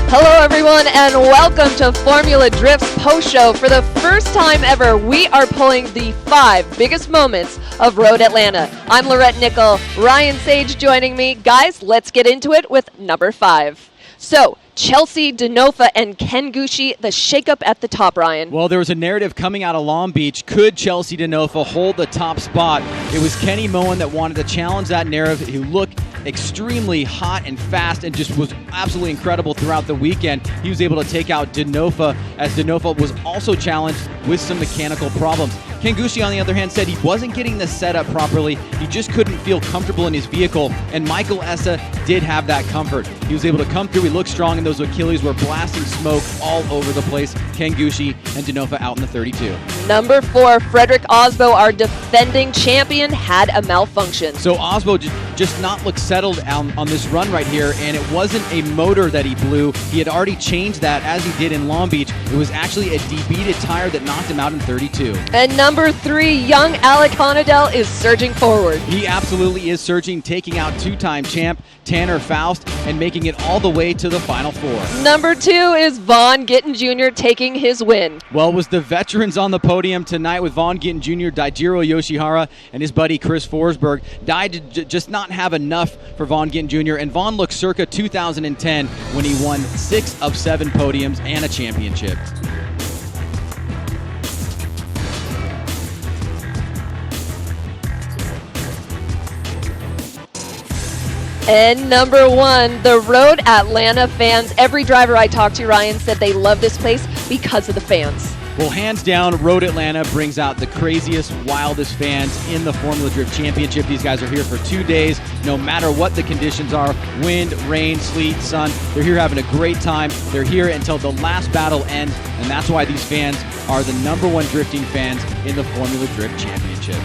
Hello everyone and welcome to Formula Drift's post-show. For the first time ever, we are pulling the 5 biggest moments of Road Atlanta. I'm Laurette Nicoll, Ryan Sage joining me. Guys, let's get into it with number 5. So, Chelsea Denofa and Ken Gucci, the shakeup at the top, Ryan. Well, there was a narrative coming out of Long Beach. Could Chelsea Denofa hold the top spot? It was Kenny Moen that wanted to challenge that narrative. He looked extremely hot and fast and just was absolutely incredible throughout the weekend. He was able to take out Denofa, as Denofa was also challenged with some mechanical problems. Ken Gucci, on the other hand, said he wasn't getting the setup properly. He just couldn't feel comfortable in his vehicle, and Michael Essa did have that comfort. He was able to come through. He looked strong, and those Achilles were blasting smoke all over the place. Ken Gucci and Denofa out in the 32. Number 4, Frederick Osbo, our defending champion, had a malfunction. So Osbo just not looked settled on this run right here, and it wasn't a motor that he blew. He had already changed that, as he did in Long Beach. It was actually a debeated tire that knocked him out in 32. And number 3, young Alec Lana is surging forward. He absolutely is surging, taking out 2-time champ Tanner Faust and making it all the way to the Final 4. Number 2 is Vaughn Gittin Jr. taking his win. Well, it was the veterans on the podium tonight with Vaughn Gittin Jr., Daijiro Yoshihara, and his buddy Chris Forsberg. Died to just not have enough for Vaughn Gittin Jr., and Vaughn looked circa 2010 when he won 6 of 7 podiums and a championship. And number 1, the Road Atlanta fans. Every driver I talked to, Ryan, said they love this place because of the fans. Well, hands down, Road Atlanta brings out the craziest, wildest fans in the Formula Drift Championship. These guys are here for 2 days, no matter what the conditions are, wind, rain, sleet, sun. They're here having a great time. They're here until the last battle ends, and that's why these fans are the number 1 drifting fans in the Formula Drift Championship.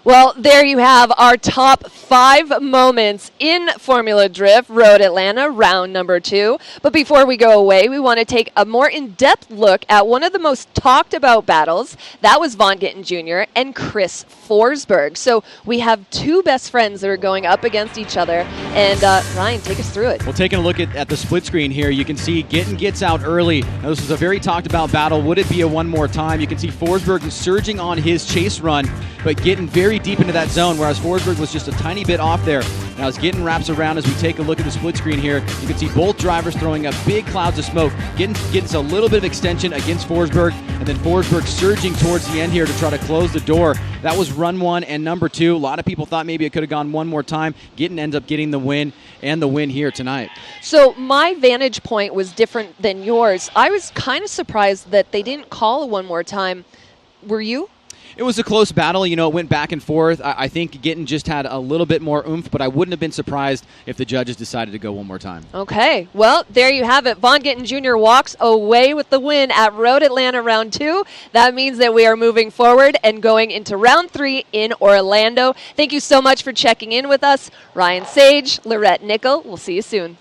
Well, there you have our top 5 moments in Formula Drift, Road Atlanta, round number 2. But before we go away, we want to take a more in-depth look at one of the most talked about battles. That was Vaughn Gittin Jr. and Chris Forsberg. So we have 2 best friends that are going up against each other. And Ryan, take us through it. Well, taking a look at the split screen here, you can see Gittin gets out early. Now, this was a very talked about battle. Would it be a one more time? You can see Forsberg surging on his chase run, but Gittin very deep into that zone, whereas Forsberg was just a tiny bit off there. Now as Gittin wraps around, as we take a look at the split screen here, you can see both drivers throwing up big clouds of smoke. Gittin gets a little bit of extension against Forsberg, and then Forsberg surging towards the end here to try to close the door. That was run 1 and number 2. A lot of people thought maybe it could have gone one more time. Gittin ends up getting the win and the win here tonight. So my vantage point was different than yours. I was kind of surprised that they didn't call a one more time. Were you? It was a close battle. You know, it went back and forth. I think Gittin just had a little bit more oomph, but I wouldn't have been surprised if the judges decided to go one more time. Okay. Well, there you have it. Vaughn Gittin Jr. walks away with the win at Road Atlanta round 2. That means that we are moving forward and going into round 3 in Orlando. Thank you so much for checking in with us. Ryan Sage, Laurette Nicoll. We'll see you soon.